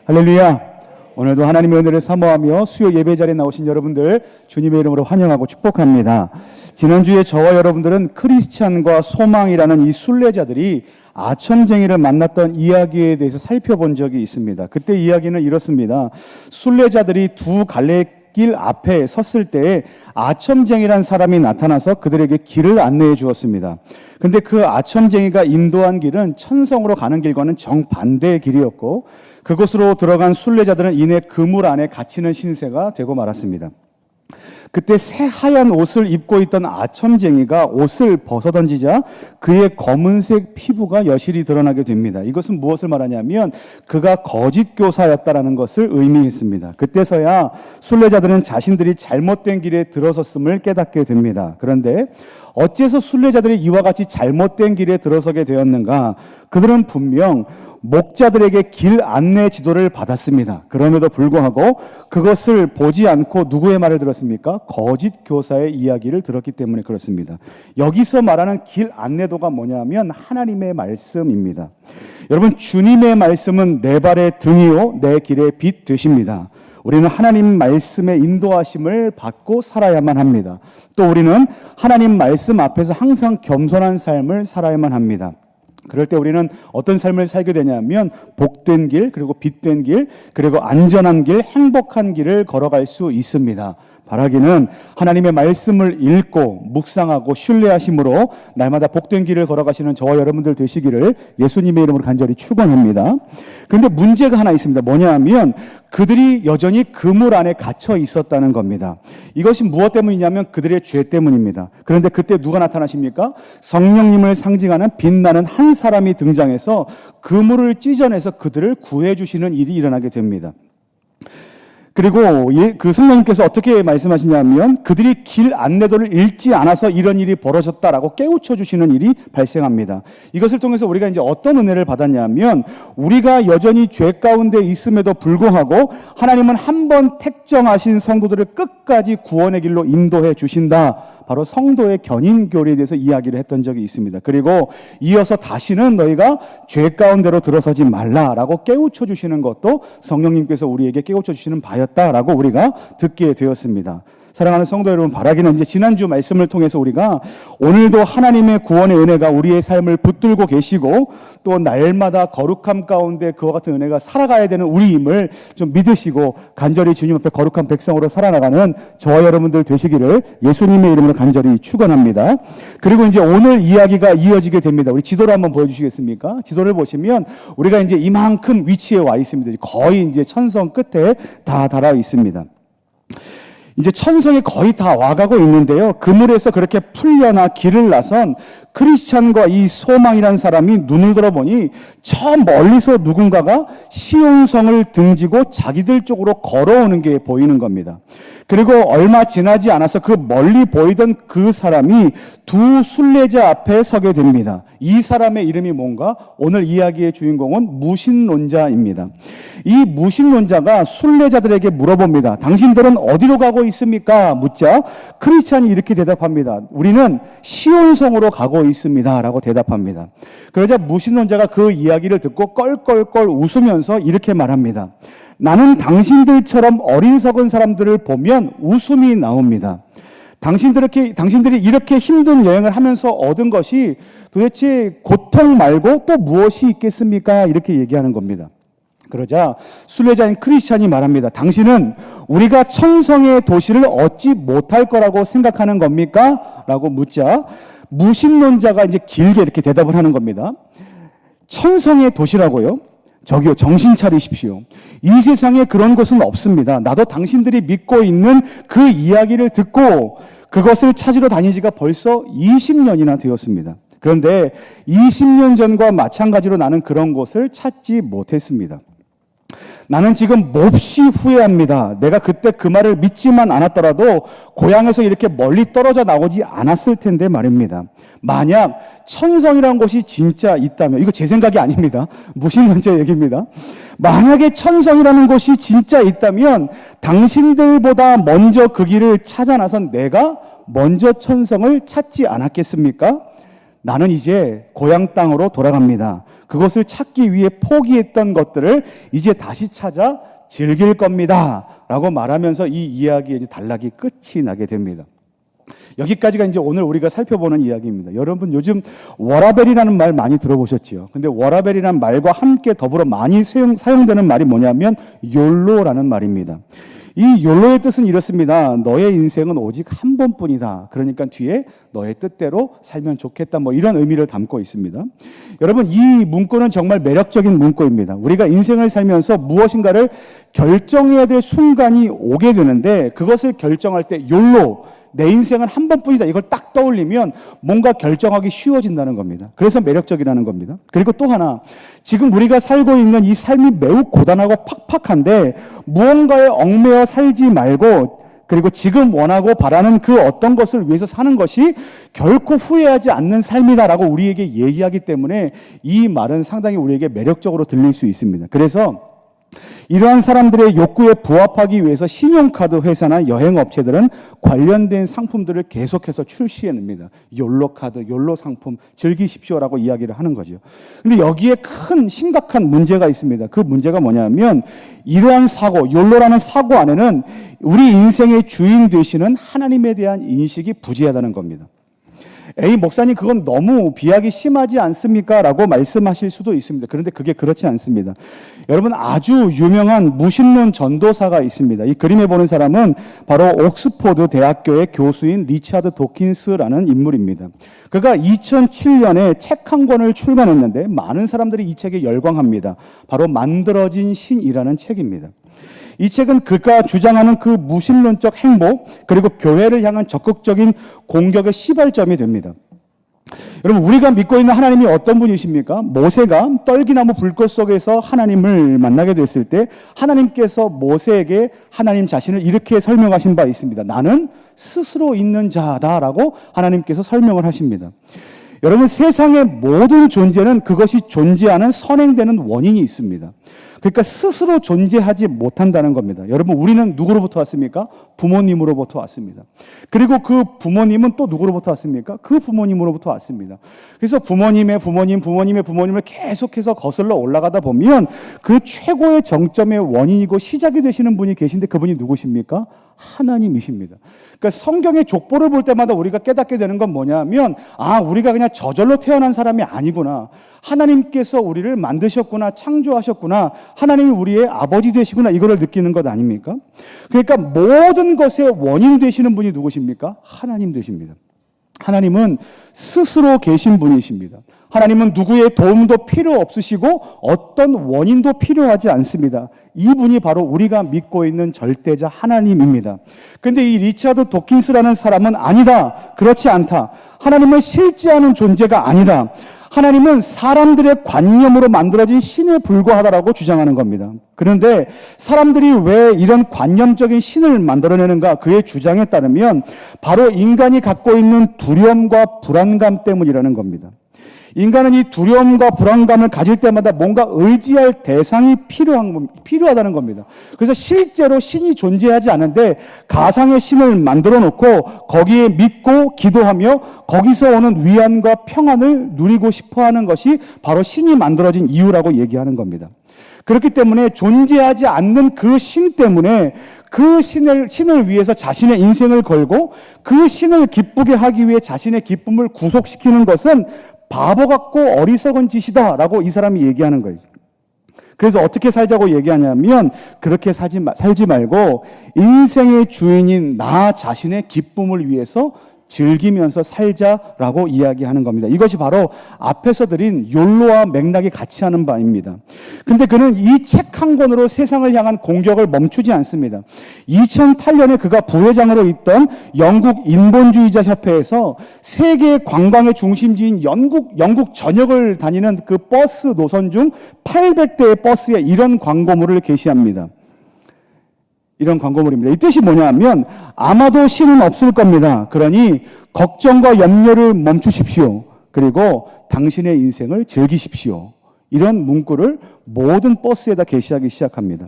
할렐루야. 오늘도 하나님의 은혜를 사모하며 수요 예배 자리에 나오신 여러분들 주님의 이름으로 환영하고 축복합니다. 지난주에 저와 여러분들은 크리스찬과 소망이라는 이 순례자들이 아첨쟁이를 만났던 이야기에 대해서 살펴본 적이 있습니다. 그때 이야기는 이렇습니다. 순례자들이 두 갈래길 앞에 섰을 때 아첨쟁이란 사람이 나타나서 그들에게 길을 안내해 주었습니다. 근데 그 아첨쟁이가 인도한 길은 천성으로 가는 길과는 정반대의 길이었고, 그곳으로 들어간 순례자들은 이내 그물 안에 갇히는 신세가 되고 말았습니다. 그때 새하얀 옷을 입고 있던 아첨쟁이가 옷을 벗어던지자 그의 검은색 피부가 여실히 드러나게 됩니다. 이것은 무엇을 말하냐면 그가 거짓 교사였다라는 것을 의미했습니다. 그때서야 순례자들은 자신들이 잘못된 길에 들어섰음을 깨닫게 됩니다. 그런데 어째서 순례자들이 이와 같이 잘못된 길에 들어서게 되었는가? 그들은 분명 목자들에게 길 안내 지도를 받았습니다. 그럼에도 불구하고 그것을 보지 않고 누구의 말을 들었습니까? 거짓 교사의 이야기를 들었기 때문에 그렇습니다. 여기서 말하는 길 안내도가 뭐냐면 하나님의 말씀입니다. 여러분, 주님의 말씀은 내 발의 등이요 내 길의 빛 되십니다. 우리는 하나님 말씀의 인도하심을 받고 살아야만 합니다. 또 우리는 하나님 말씀 앞에서 항상 겸손한 삶을 살아야만 합니다. 그럴 때 우리는 어떤 삶을 살게 되냐면 복된 길, 그리고 빛된 길, 그리고 안전한 길, 행복한 길을 걸어갈 수 있습니다. 바라기는 하나님의 말씀을 읽고 묵상하고 신뢰하심으로 날마다 복된 길을 걸어가시는 저와 여러분들 되시기를 예수님의 이름으로 간절히 축원합니다. 그런데 문제가 하나 있습니다. 뭐냐면 그들이 여전히 그물 안에 갇혀 있었다는 겁니다. 이것이 무엇 때문이냐면 그들의 죄 때문입니다. 그런데 그때 누가 나타나십니까? 성령님을 상징하는 빛나는 한 사람이 등장해서 그물을 찢어내서 그들을 구해주시는 일이 일어나게 됩니다. 그리고 그 성령님께서 어떻게 말씀하시냐면 그들이 길 안내도를 읽지 않아서 이런 일이 벌어졌다라고 깨우쳐 주시는 일이 발생합니다. 이것을 통해서 우리가 이제 어떤 은혜를 받았냐면 우리가 여전히 죄 가운데 있음에도 불구하고 하나님은 한 번 택정하신 성도들을 끝까지 구원의 길로 인도해 주신다. 바로 성도의 견인교리에 대해서 이야기를 했던 적이 있습니다. 그리고 이어서 다시는 너희가 죄 가운데로 들어서지 말라라고 깨우쳐 주시는 것도 성령님께서 우리에게 깨우쳐 주시는 바였다라고 우리가 듣게 되었습니다. 사랑하는 성도 여러분, 바라기는 이제 지난주 말씀을 통해서 우리가 오늘도 하나님의 구원의 은혜가 우리의 삶을 붙들고 계시고 또 날마다 거룩함 가운데 그와 같은 은혜가 살아가야 되는 우리임을 좀 믿으시고 간절히 주님 앞에 거룩한 백성으로 살아나가는 저와 여러분들 되시기를 예수님의 이름으로 간절히 축원합니다. 그리고 이제 오늘 이야기가 이어지게 됩니다. 우리 지도를 한번 보여주시겠습니까? 지도를 보시면 우리가 이제 이만큼 위치에 와 있습니다. 거의 이제 천성 끝에 다 달아 있습니다. 이제 천성이 거의 다 와가고 있는데요. 그물에서 그렇게 풀려나 길을 나선 크리스찬과 이 소망이라는 사람이 눈을 들어보니 저 멀리서 누군가가 시온성을 등지고 자기들 쪽으로 걸어오는 게 보이는 겁니다. 그리고 얼마 지나지 않아서 그 멀리 보이던 그 사람이 두 순례자 앞에 서게 됩니다. 이 사람의 이름이 뭔가? 오늘 이야기의 주인공은 무신론자입니다. 이 무신론자가 순례자들에게 물어봅니다. 당신들은 어디로 가고 있습니까? 묻자 크리스찬이 이렇게 대답합니다. 우리는 시온성으로 가고 있습니다. 라고 대답합니다. 그러자 무신론자가 그 이야기를 듣고 껄껄껄 웃으면서 이렇게 말합니다. 나는 당신들처럼 어리석은 사람들을 보면 웃음이 나옵니다. 당신들이 이렇게 힘든 여행을 하면서 얻은 것이 도대체 고통 말고 또 무엇이 있겠습니까? 이렇게 얘기하는 겁니다. 그러자 순례자인 크리스찬이 말합니다. 당신은 우리가 천성의 도시를 얻지 못할 거라고 생각하는 겁니까? 라고 묻자 무신론자가 이제 길게 이렇게 대답을 하는 겁니다. 천성의 도시라고요? 저기요, 정신 차리십시오. 이 세상에 그런 곳은 없습니다. 나도 당신들이 믿고 있는 그 이야기를 듣고 그것을 찾으러 다닌 지가 벌써 20년이나 되었습니다. 그런데 20년 전과 마찬가지로 나는 그런 곳을 찾지 못했습니다. 나는 지금 몹시 후회합니다. 내가 그때 그 말을 믿지만 않았더라도 고향에서 이렇게 멀리 떨어져 나오지 않았을 텐데 말입니다. 만약 천성이라는 곳이 진짜 있다면, 이거 제 생각이 아닙니다. 무신론자 얘기입니다. 만약에 천성이라는 곳이 진짜 있다면 당신들보다 먼저 그 길을 찾아 나선 내가 먼저 천성을 찾지 않았겠습니까? 나는 이제 고향 땅으로 돌아갑니다. 그것을 찾기 위해 포기했던 것들을 이제 다시 찾아 즐길 겁니다. 라고 말하면서 이 이야기의 단락이 끝이 나게 됩니다. 여기까지가 이제 오늘 우리가 살펴보는 이야기입니다. 여러분 요즘 워라벨이라는 말 많이 들어보셨지요? 근데 워라벨이라는 말과 함께 더불어 많이 사용되는 말이 뭐냐면 욜로라는 말입니다. 이 욜로의 뜻은 이렇습니다. 너의 인생은 오직 한 번뿐이다. 그러니까 뒤에 너의 뜻대로 살면 좋겠다. 뭐 이런 의미를 담고 있습니다. 여러분 이 문구는 정말 매력적인 문구입니다. 우리가 인생을 살면서 무엇인가를 결정해야 될 순간이 오게 되는데 그것을 결정할 때 욜로 내 인생은 한 번뿐이다. 이걸 딱 떠올리면 뭔가 결정하기 쉬워진다는 겁니다. 그래서 매력적이라는 겁니다. 그리고 또 하나, 지금 우리가 살고 있는 이 삶이 매우 고단하고 팍팍한데 무언가에 얽매여 살지 말고 그리고 지금 원하고 바라는 그 어떤 것을 위해서 사는 것이 결코 후회하지 않는 삶이다라고 우리에게 얘기하기 때문에 이 말은 상당히 우리에게 매력적으로 들릴 수 있습니다. 그래서 이러한 사람들의 욕구에 부합하기 위해서 신용카드 회사나 여행업체들은 관련된 상품들을 계속해서 출시해냅니다. 욜로 카드, 욜로 상품 즐기십시오라고 이야기를 하는 거죠. 근데 여기에 큰 심각한 문제가 있습니다. 그 문제가 뭐냐면 이러한 사고, 욜로라는 사고 안에는 우리 인생의 주인 되시는 하나님에 대한 인식이 부재하다는 겁니다. 에이 목사님 그건 너무 비약이 심하지 않습니까? 라고 말씀하실 수도 있습니다. 그런데 그게 그렇지 않습니다. 여러분 아주 유명한 무신론 전도사가 있습니다. 이 그림에 보는 사람은 바로 옥스포드 대학교의 교수인 리차드 도킨스라는 인물입니다. 그가 2007년에 책 한 권을 출간했는데 많은 사람들이 이 책에 열광합니다. 바로 만들어진 신이라는 책입니다. 이 책은 그가 주장하는 그 무신론적 행복 그리고 교회를 향한 적극적인 공격의 시발점이 됩니다. 여러분 우리가 믿고 있는 하나님이 어떤 분이십니까? 모세가 떨기나무 불꽃 속에서 하나님을 만나게 됐을 때 하나님께서 모세에게 하나님 자신을 이렇게 설명하신 바 있습니다. 나는 스스로 있는 자다라고 하나님께서 설명을 하십니다. 여러분 세상의 모든 존재는 그것이 존재하는 선행되는 원인이 있습니다. 그러니까 스스로 존재하지 못한다는 겁니다. 여러분 우리는 누구로부터 왔습니까? 부모님으로부터 왔습니다. 그리고 그 부모님은 또 누구로부터 왔습니까? 그 부모님으로부터 왔습니다. 그래서 부모님의 부모님을 계속해서 거슬러 올라가다 보면 그 최고의 정점의 원인이고 시작이 되시는 분이 계신데 그분이 누구십니까? 하나님이십니다. 그러니까 성경의 족보를 볼 때마다 우리가 깨닫게 되는 건 뭐냐면 우리가 그냥 저절로 태어난 사람이 아니구나. 하나님께서 우리를 만드셨구나, 창조하셨구나. 하나님이 우리의 아버지 되시구나. 이거를 느끼는 것 아닙니까? 그러니까 모든 것의 원인 되시는 분이 누구십니까? 하나님 되십니다. 하나님은 스스로 계신 분이십니다. 하나님은 누구의 도움도 필요 없으시고 어떤 원인도 필요하지 않습니다. 이분이 바로 우리가 믿고 있는 절대자 하나님입니다. 그런데 이 리차드 도킨스라는 사람은 아니다. 그렇지 않다. 하나님은 실제하는 존재가 아니다. 하나님은 사람들의 관념으로 만들어진 신에 불과하다라고 주장하는 겁니다. 그런데 사람들이 왜 이런 관념적인 신을 만들어내는가? 그의 주장에 따르면 바로 인간이 갖고 있는 두려움과 불안감 때문이라는 겁니다. 인간은 이 두려움과 불안감을 가질 때마다 뭔가 의지할 대상이 필요하다는 겁니다. 그래서 실제로 신이 존재하지 않은데 가상의 신을 만들어 놓고 거기에 믿고 기도하며 거기서 오는 위안과 평안을 누리고 싶어 하는 것이 바로 신이 만들어진 이유라고 얘기하는 겁니다. 그렇기 때문에 존재하지 않는 그 신 때문에 그 신을 위해서 자신의 인생을 걸고 그 신을 기쁘게 하기 위해 자신의 기쁨을 구속시키는 것은 바보 같고 어리석은 짓이다라고 이 사람이 얘기하는 거예요. 그래서 어떻게 살자고 얘기하냐면 그렇게 살지 말고 인생의 주인인 나 자신의 기쁨을 위해서 즐기면서 살자라고 이야기하는 겁니다. 이것이 바로 앞에서 드린 욜로와 맥락이 같이 하는 바입니다. 근데 그는 이 책 한 권으로 세상을 향한 공격을 멈추지 않습니다. 2008년에 그가 부회장으로 있던 영국 인본주의자 협회에서 세계 관광의 중심지인 영국 전역을 다니는 그 버스 노선 중 800대의 버스에 이런 광고물을 게시합니다. 이런 광고물입니다. 이 뜻이 뭐냐면 아마도 신은 없을 겁니다. 그러니 걱정과 염려를 멈추십시오. 그리고 당신의 인생을 즐기십시오. 이런 문구를 모든 버스에다 게시하기 시작합니다.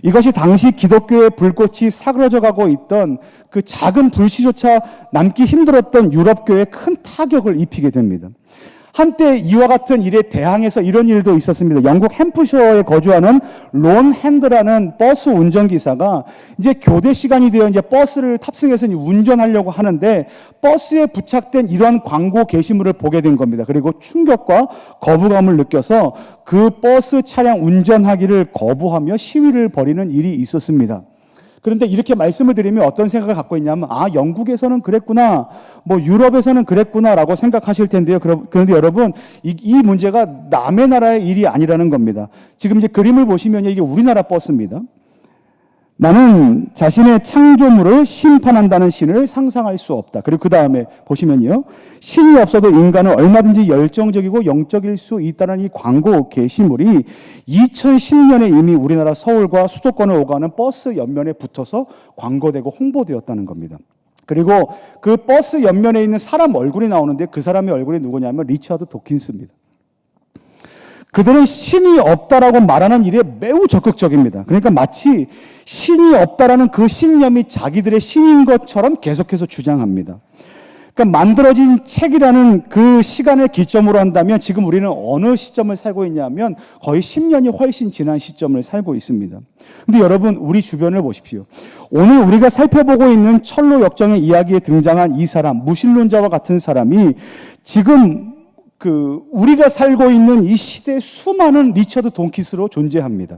이것이 당시 기독교의 불꽃이 사그러져 가고 있던 그 작은 불씨조차 남기 힘들었던 유럽교에 큰 타격을 입히게 됩니다. 한때 이와 같은 일에 대항해서 이런 일도 있었습니다. 영국 햄프셔에 거주하는 론 핸드라는 버스 운전기사가 이제 교대 시간이 되어 이제 버스를 탑승해서 운전하려고 하는데 버스에 부착된 이러한 광고 게시물을 보게 된 겁니다. 그리고 충격과 거부감을 느껴서 그 버스 차량 운전하기를 거부하며 시위를 벌이는 일이 있었습니다. 그런데 이렇게 말씀을 드리면 어떤 생각을 갖고 있냐면, 영국에서는 그랬구나, 유럽에서는 그랬구나라고 생각하실 텐데요. 그런데 여러분, 이 문제가 남의 나라의 일이 아니라는 겁니다. 지금 이제 그림을 보시면 이게 우리나라 버스입니다. 나는 자신의 창조물을 심판한다는 신을 상상할 수 없다. 그리고 그 다음에 보시면요. 신이 없어도 인간은 얼마든지 열정적이고 영적일 수 있다는 이 광고 게시물이 2010년에 이미 우리나라 서울과 수도권을 오가는 버스 옆면에 붙어서 광고되고 홍보되었다는 겁니다. 그리고 그 버스 옆면에 있는 사람 얼굴이 나오는데 그 사람의 얼굴이 누구냐면 리처드 도킨스입니다. 그들은 신이 없다라고 말하는 일에 매우 적극적입니다. 그러니까 마치 신이 없다라는 그 신념이 자기들의 신인 것처럼 계속해서 주장합니다. 그러니까 만들어진 책이라는 그 시간을 기점으로 한다면 지금 우리는 어느 시점을 살고 있냐면 거의 10년이 훨씬 지난 시점을 살고 있습니다. 근데 여러분, 우리 주변을 보십시오. 오늘 우리가 살펴보고 있는 철로 역정의 이야기에 등장한 이 사람, 무신론자와 같은 사람이 지금 우리가 살고 있는 이 시대에 수많은 리처드 돈키스로 존재합니다.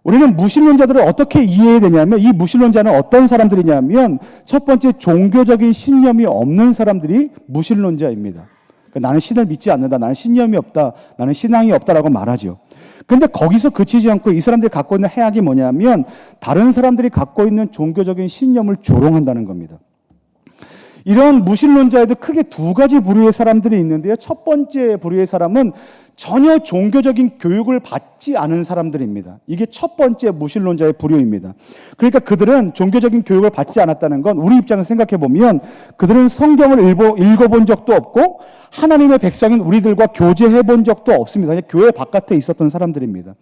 우리는 무신론자들을 어떻게 이해해야 되냐면, 이 무신론자는 어떤 사람들이냐면, 첫 번째 종교적인 신념이 없는 사람들이 무신론자입니다. 그러니까 나는 신을 믿지 않는다, 나는 신념이 없다, 나는 신앙이 없다라고 말하죠. 그런데 거기서 그치지 않고 이 사람들이 갖고 있는 해악이 뭐냐면, 다른 사람들이 갖고 있는 종교적인 신념을 조롱한다는 겁니다. 이런 무신론자에도 크게 두 가지 부류의 사람들이 있는데요. 첫 번째 부류의 사람은 전혀 종교적인 교육을 받지 않은 사람들입니다. 이게 첫 번째 무신론자의 부류입니다. 그러니까 그들은 종교적인 교육을 받지 않았다는 건 우리 입장에서 생각해 보면 그들은 성경을 읽어본 적도 없고 하나님의 백성인 우리들과 교제해 본 적도 없습니다. 교회 바깥에 있었던 사람들입니다.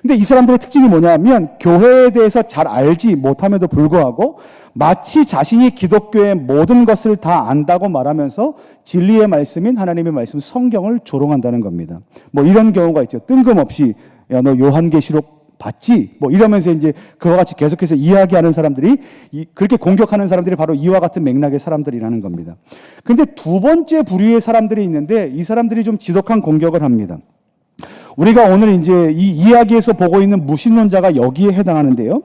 근데 이 사람들의 특징이 뭐냐면 교회에 대해서 잘 알지 못함에도 불구하고 마치 자신이 기독교의 모든 것을 다 안다고 말하면서 진리의 말씀인 하나님의 말씀 성경을 조롱한다는 겁니다. 이런 경우가 있죠. 뜬금없이 야, 너 요한계시록 봤지? 이러면서 이제 그와 같이 계속해서 이야기하는 사람들이 그렇게 공격하는 사람들이 바로 이와 같은 맥락의 사람들이라는 겁니다. 근데 두 번째 부류의 사람들이 있는데 이 사람들이 좀 지독한 공격을 합니다. 우리가 오늘 이제 이 이야기에서 보고 있는 무신론자가 여기에 해당하는데요.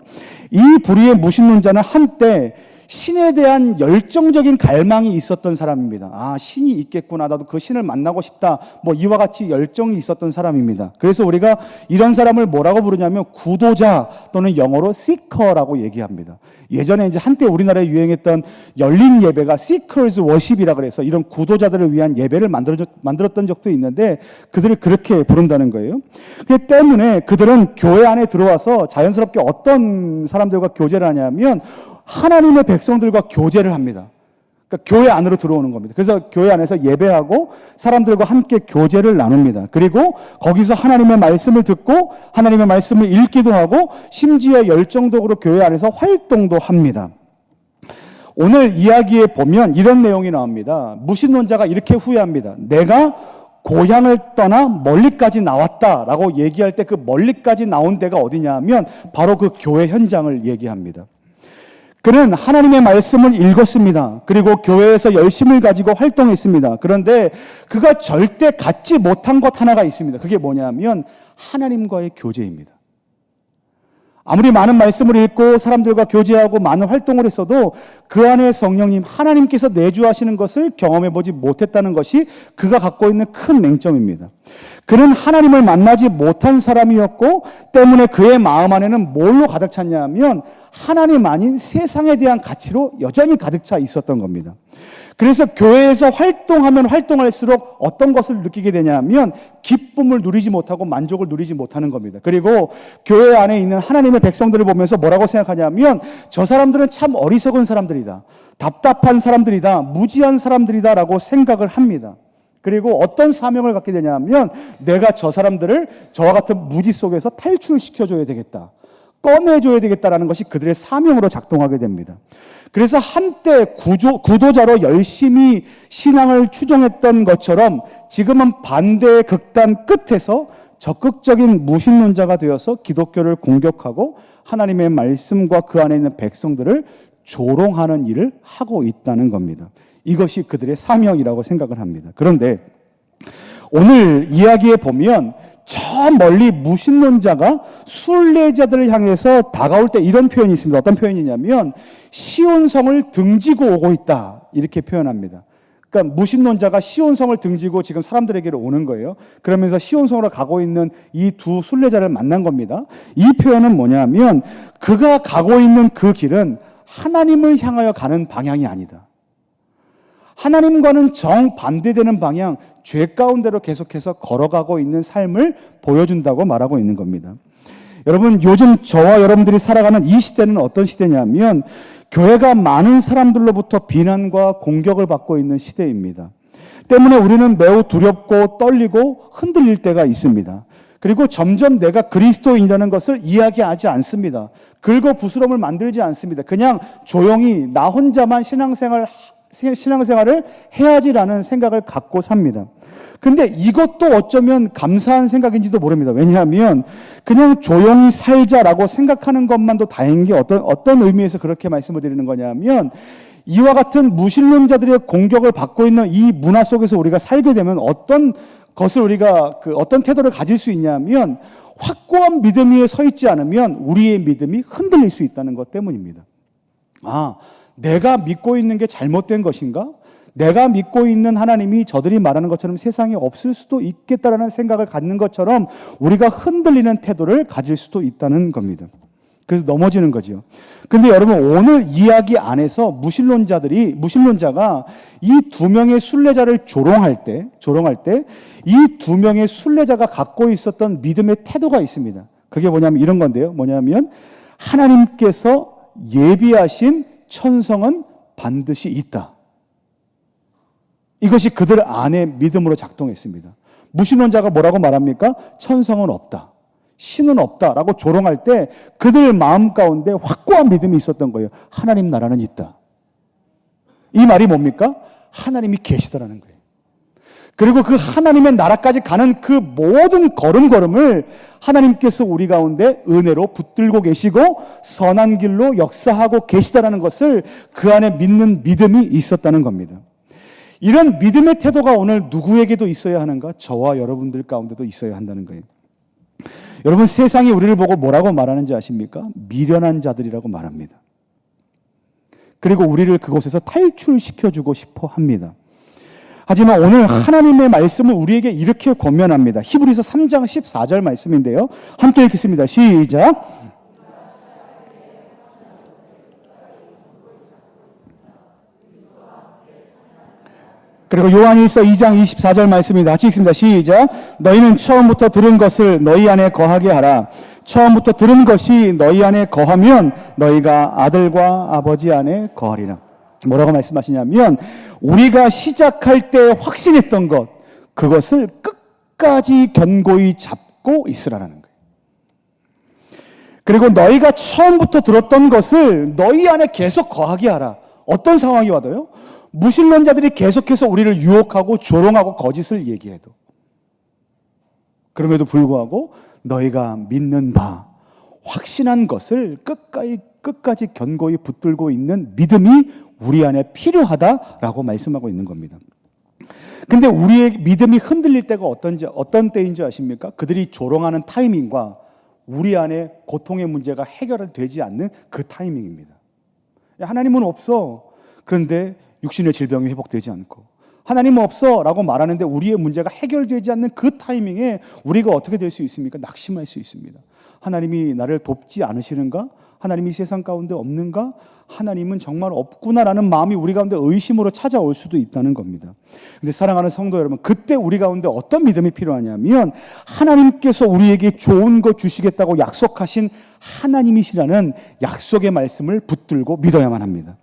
이 부류의 무신론자는 한때 신에 대한 열정적인 갈망이 있었던 사람입니다. 신이 있겠구나. 나도 그 신을 만나고 싶다. 이와 같이 열정이 있었던 사람입니다. 그래서 우리가 이런 사람을 뭐라고 부르냐면 구도자 또는 영어로 seeker라고 얘기합니다. 예전에 이제 한때 우리나라에 유행했던 열린 예배가 seekers worship이라 그래서 이런 구도자들을 위한 예배를 만들었던 적도 있는데 그들을 그렇게 부른다는 거예요. 그렇기 때문에 그들은 교회 안에 들어와서 자연스럽게 어떤 사람들과 교제를 하냐면 하나님의 백성들과 교제를 합니다. 그러니까 교회 안으로 들어오는 겁니다. 그래서 교회 안에서 예배하고 사람들과 함께 교제를 나눕니다. 그리고 거기서 하나님의 말씀을 듣고 하나님의 말씀을 읽기도 하고 심지어 열정적으로 교회 안에서 활동도 합니다. 오늘 이야기에 보면 이런 내용이 나옵니다. 무신론자가 이렇게 후회합니다. 내가 고향을 떠나 멀리까지 나왔다라고 얘기할 때 그 멀리까지 나온 데가 어디냐 하면 바로 그 교회 현장을 얘기합니다. 그는 하나님의 말씀을 읽었습니다. 그리고 교회에서 열심을 가지고 활동했습니다. 그런데 그가 절대 갖지 못한 것 하나가 있습니다. 그게 뭐냐면 하나님과의 교제입니다. 아무리 많은 말씀을 읽고 사람들과 교제하고 많은 활동을 했어도 그 안에 성령님 하나님께서 내주하시는 것을 경험해보지 못했다는 것이 그가 갖고 있는 큰 맹점입니다. 그는 하나님을 만나지 못한 사람이었고 때문에 그의 마음 안에는 뭘로 가득 찼냐면 하나님 아닌 세상에 대한 가치로 여전히 가득 차 있었던 겁니다. 그래서 교회에서 활동하면 활동할수록 어떤 것을 느끼게 되냐면 기쁨을 누리지 못하고 만족을 누리지 못하는 겁니다. 그리고 교회 안에 있는 하나님의 백성들을 보면서 뭐라고 생각하냐면 저 사람들은 참 어리석은 사람들이다. 답답한 사람들이다. 무지한 사람들이다 라고 생각을 합니다. 그리고 어떤 사명을 갖게 되냐면 내가 저 사람들을 저와 같은 무지 속에서 탈출시켜줘야 되겠다. 꺼내줘야 되겠다라는 것이 그들의 사명으로 작동하게 됩니다. 그래서 한때 구도자로 열심히 신앙을 추종했던 것처럼 지금은 반대의 극단 끝에서 적극적인 무신론자가 되어서 기독교를 공격하고 하나님의 말씀과 그 안에 있는 백성들을 조롱하는 일을 하고 있다는 겁니다. 이것이 그들의 사명이라고 생각을 합니다. 그런데 오늘 이야기에 보면 저 멀리 무신론자가 순례자들을 향해서 다가올 때 이런 표현이 있습니다. 어떤 표현이냐면 시온성을 등지고 오고 있다, 이렇게 표현합니다. 그러니까 무신론자가 시온성을 등지고 지금 사람들에게로 오는 거예요. 그러면서 시온성으로 가고 있는 이 두 순례자를 만난 겁니다. 이 표현은 뭐냐면 그가 가고 있는 그 길은 하나님을 향하여 가는 방향이 아니다. 하나님과는 정반대되는 방향, 죄 가운데로 계속해서 걸어가고 있는 삶을 보여준다고 말하고 있는 겁니다. 여러분, 요즘 저와 여러분들이 살아가는 이 시대는 어떤 시대냐면 교회가 많은 사람들로부터 비난과 공격을 받고 있는 시대입니다. 때문에 우리는 매우 두렵고 떨리고 흔들릴 때가 있습니다. 그리고 점점 내가 그리스도인이라는 것을 이야기하지 않습니다. 긁어 부스럼을 만들지 않습니다. 그냥 조용히 나 혼자만 신앙생활을 해야지라는 생각을 갖고 삽니다. 그런데 이것도 어쩌면 감사한 생각인지도 모릅니다. 왜냐하면 그냥 조용히 살자라고 생각하는 것만도 다행인 게 어떤 의미에서 그렇게 말씀을 드리는 거냐면 이와 같은 무신론자들의 공격을 받고 있는 이 문화 속에서 우리가 살게 되면 어떤 것을 우리가 어떤 태도를 가질 수 있냐면 확고한 믿음 위에 서 있지 않으면 우리의 믿음이 흔들릴 수 있다는 것 때문입니다. 내가 믿고 있는 게 잘못된 것인가? 내가 믿고 있는 하나님이 저들이 말하는 것처럼 세상에 없을 수도 있겠다라는 생각을 갖는 것처럼 우리가 흔들리는 태도를 가질 수도 있다는 겁니다. 그래서 넘어지는 거죠. 근데 여러분, 오늘 이야기 안에서 무신론자가 이 두 명의 순례자를 조롱할 때 이 두 명의 순례자가 갖고 있었던 믿음의 태도가 있습니다. 그게 뭐냐면 이런 건데요. 뭐냐면 하나님께서 예비하신 천성은 반드시 있다. 이것이 그들 안에 믿음으로 작동했습니다. 무신론자가 뭐라고 말합니까? 천성은 없다, 신은 없다라고 조롱할 때 그들 마음 가운데 확고한 믿음이 있었던 거예요. 하나님 나라는 있다. 이 말이 뭡니까? 하나님이 계시다라는 거예요. 그리고 그 하나님의 나라까지 가는 그 모든 걸음걸음을 하나님께서 우리 가운데 은혜로 붙들고 계시고 선한 길로 역사하고 계시다라는 것을 그 안에 믿는 믿음이 있었다는 겁니다. 이런 믿음의 태도가 오늘 누구에게도 있어야 하는가? 저와 여러분들 가운데도 있어야 한다는 거예요. 여러분, 세상이 우리를 보고 뭐라고 말하는지 아십니까? 미련한 자들이라고 말합니다. 그리고 우리를 그곳에서 탈출시켜주고 싶어 합니다. 하지만 오늘 하나님의 말씀은 우리에게 이렇게 권면합니다. 히브리서 3장 14절 말씀인데요. 함께 읽겠습니다. 시작. 그리고 요한일서 2장 24절 말씀입니다. 같이 읽습니다. 시작. 너희는 처음부터 들은 것을 너희 안에 거하게 하라. 처음부터 들은 것이 너희 안에 거하면 너희가 아들과 아버지 안에 거하리라. 뭐라고 말씀하시냐면 우리가 시작할 때 확신했던 것, 그것을 끝까지 견고히 잡고 있으라는 거예요. 그리고 너희가 처음부터 들었던 것을 너희 안에 계속 거하게 하라. 어떤 상황이 와도요? 무신론자들이 계속해서 우리를 유혹하고 조롱하고 거짓을 얘기해도, 그럼에도 불구하고 너희가 믿는 바, 확신한 것을 끝까지 견고히 붙들고 있는 믿음이 우리 안에 필요하다라고 말씀하고 있는 겁니다. 근데 우리의 믿음이 흔들릴 때가 어떤 때인지 아십니까? 그들이 조롱하는 타이밍과 우리 안에 고통의 문제가 해결되지 않는 그 타이밍입니다. 하나님은 없어. 그런데 육신의 질병이 회복되지 않고, 하나님은 없어 라고 말하는데 우리의 문제가 해결되지 않는 그 타이밍에 우리가 어떻게 될 수 있습니까? 낙심할 수 있습니다. 하나님이 나를 돕지 않으시는가? 하나님이 세상 가운데 없는가? 하나님은 정말 없구나라는 마음이 우리 가운데 의심으로 찾아올 수도 있다는 겁니다. 근데 사랑하는 성도 여러분, 그때 우리 가운데 어떤 믿음이 필요하냐면 하나님께서 우리에게 좋은 것 주시겠다고 약속하신 하나님이시라는 약속의 말씀을 붙들고 믿어야만 합니다.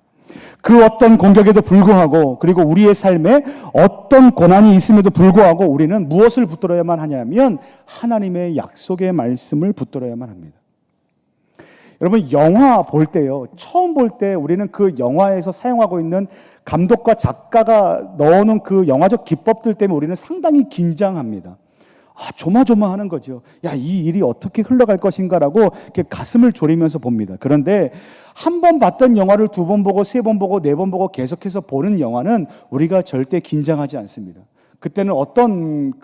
그 어떤 공격에도 불구하고, 그리고 우리의 삶에 어떤 고난이 있음에도 불구하고 우리는 무엇을 붙들어야만 하냐면 하나님의 약속의 말씀을 붙들어야만 합니다. 여러분, 영화 볼 때요, 처음 볼 때 우리는 그 영화에서 사용하고 있는 감독과 작가가 넣어놓은 그 영화적 기법들 때문에 우리는 상당히 긴장합니다. 조마조마하는 거죠. 야, 이 일이 어떻게 흘러갈 것인가라고 이렇게 가슴을 졸이면서 봅니다. 그런데 한 번 봤던 영화를 두 번 보고 세 번 보고 네 번 보고 계속해서 보는 영화는 우리가 절대 긴장하지 않습니다. 그때는 어떤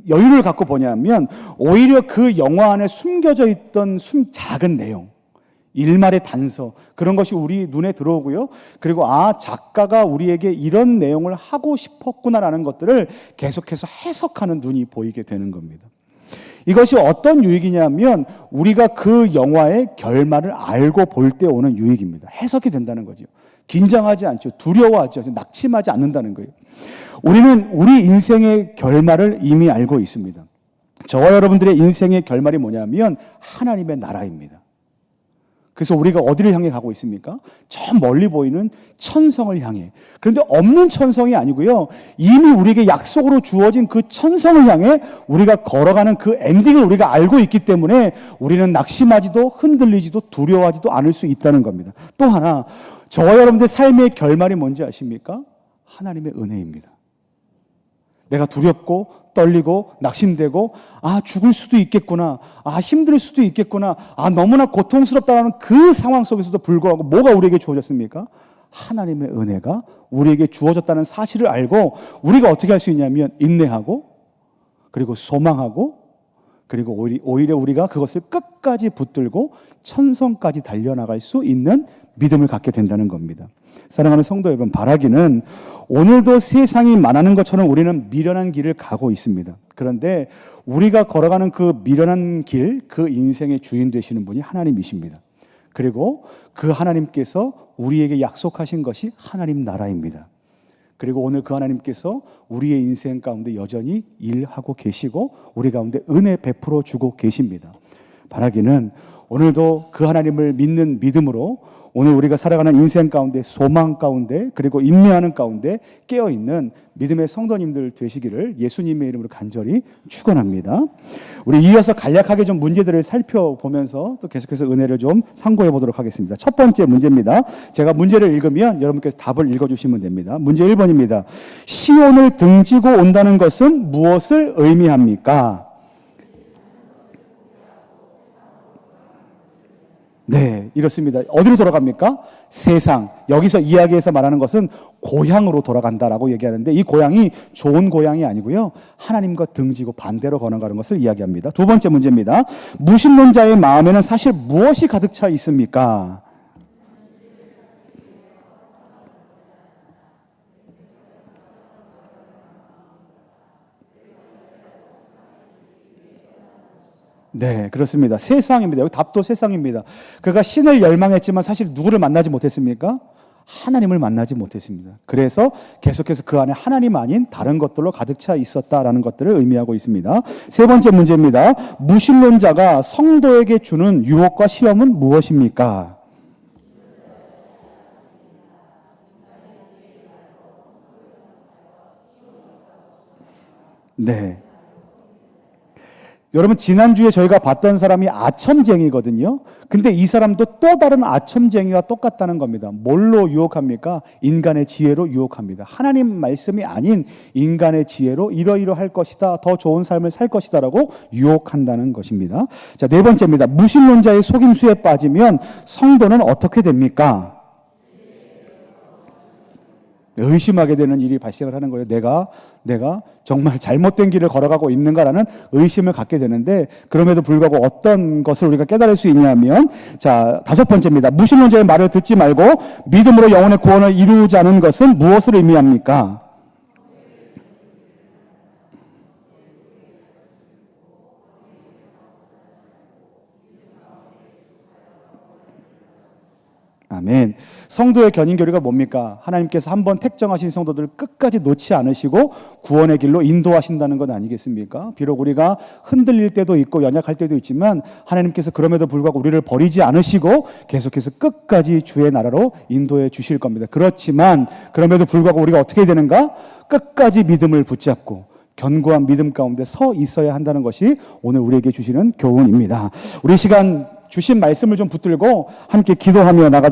여유를 갖고 보냐면 오히려 그 영화 안에 숨겨져 있던 작은 내용, 일말의 단서, 그런 것이 우리 눈에 들어오고요. 그리고 작가가 우리에게 이런 내용을 하고 싶었구나라는 것들을 계속해서 해석하는 눈이 보이게 되는 겁니다. 이것이 어떤 유익이냐면 우리가 그 영화의 결말을 알고 볼 때 오는 유익입니다. 해석이 된다는 거죠. 긴장하지 않죠. 두려워하지 않죠. 낙심하지 않는다는 거예요. 우리는 우리 인생의 결말을 이미 알고 있습니다. 저와 여러분들의 인생의 결말이 뭐냐면 하나님의 나라입니다. 그래서 우리가 어디를 향해 가고 있습니까? 저 멀리 보이는 천성을 향해. 그런데 없는 천성이 아니고요. 이미 우리에게 약속으로 주어진 그 천성을 향해 우리가 걸어가는 그 엔딩을 우리가 알고 있기 때문에 우리는 낙심하지도 흔들리지도 두려워하지도 않을 수 있다는 겁니다. 또 하나, 저와 여러분들의 삶의 결말이 뭔지 아십니까? 하나님의 은혜입니다. 내가 두렵고 떨리고 낙심되고 죽을 수도 있겠구나, 힘들 수도 있겠구나, 너무나 고통스럽다는 그 상황 속에서도 불구하고 뭐가 우리에게 주어졌습니까? 하나님의 은혜가 우리에게 주어졌다는 사실을 알고 우리가 어떻게 할 수 있냐면 인내하고 그리고 소망하고 그리고 오히려 우리가 그것을 끝까지 붙들고 천성까지 달려나갈 수 있는 믿음을 갖게 된다는 겁니다. 사랑하는 성도 여러분, 바라기는 오늘도 세상이 말하는 것처럼 우리는 미련한 길을 가고 있습니다. 그런데 우리가 걸어가는 그 미련한 길, 그 인생의 주인 되시는 분이 하나님이십니다. 그리고 그 하나님께서 우리에게 약속하신 것이 하나님 나라입니다. 그리고 오늘 그 하나님께서 우리의 인생 가운데 여전히 일하고 계시고 우리 가운데 은혜 베풀어 주고 계십니다. 바라기는 오늘도 그 하나님을 믿는 믿음으로 오늘 우리가 살아가는 인생 가운데 소망 가운데 그리고 인내하는 가운데 깨어있는 믿음의 성도님들 되시기를 예수님의 이름으로 간절히 축원합니다. 우리 이어서 간략하게 좀 문제들을 살펴보면서 또 계속해서 은혜를 좀 상고해 보도록 하겠습니다. 첫 번째 문제입니다. 제가 문제를 읽으면 여러분께서 답을 읽어주시면 됩니다. 문제 1번입니다. 시온을 등지고 온다는 것은 무엇을 의미합니까? 네, 이렇습니다. 어디로 돌아갑니까? 세상. 여기서 이야기에서 말하는 것은 고향으로 돌아간다라고 얘기하는데 이 고향이 좋은 고향이 아니고요. 하나님과 등지고 반대로 걸어가는 것을 이야기합니다. 두 번째 문제입니다. 무신론자의 마음에는 사실 무엇이 가득 차 있습니까? 네, 그렇습니다. 세상입니다. 여기 답도 세상입니다. 그가 신을 열망했지만 사실 누구를 만나지 못했습니까? 하나님을 만나지 못했습니다. 그래서 계속해서 그 안에 하나님 아닌 다른 것들로 가득 차 있었다라는 것들을 의미하고 있습니다. 세 번째 문제입니다. 무신론자가 성도에게 주는 유혹과 시험은 무엇입니까? 네. 여러분, 지난주에 저희가 봤던 사람이 아첨쟁이거든요. 근데 이 사람도 또 다른 아첨쟁이와 똑같다는 겁니다. 뭘로 유혹합니까? 인간의 지혜로 유혹합니다. 하나님 말씀이 아닌 인간의 지혜로 이러이러할 것이다, 더 좋은 삶을 살 것이다 라고 유혹한다는 것입니다. 자, 네 번째입니다. 무신론자의 속임수에 빠지면 성도는 어떻게 됩니까? 의심하게 되는 일이 발생을 하는 거예요. 내가 정말 잘못된 길을 걸어가고 있는가라는 의심을 갖게 되는데, 그럼에도 불구하고 어떤 것을 우리가 깨달을 수 있냐면, 자, 다섯 번째입니다. 무신론자의 말을 듣지 말고 믿음으로 영혼의 구원을 이루자는 것은 무엇을 의미합니까? 아멘. 성도의 견인교리가 뭡니까? 하나님께서 한번 택정하신 성도들을 끝까지 놓지 않으시고 구원의 길로 인도하신다는 것 아니겠습니까? 비록 우리가 흔들릴 때도 있고 연약할 때도 있지만 하나님께서 그럼에도 불구하고 우리를 버리지 않으시고 계속해서 끝까지 주의 나라로 인도해 주실 겁니다. 그렇지만 그럼에도 불구하고 우리가 어떻게 되는가? 끝까지 믿음을 붙잡고 견고한 믿음 가운데 서 있어야 한다는 것이 오늘 우리에게 주시는 교훈입니다. 우리 시간 주신 말씀을 좀 붙들고 함께 기도하며 나가도록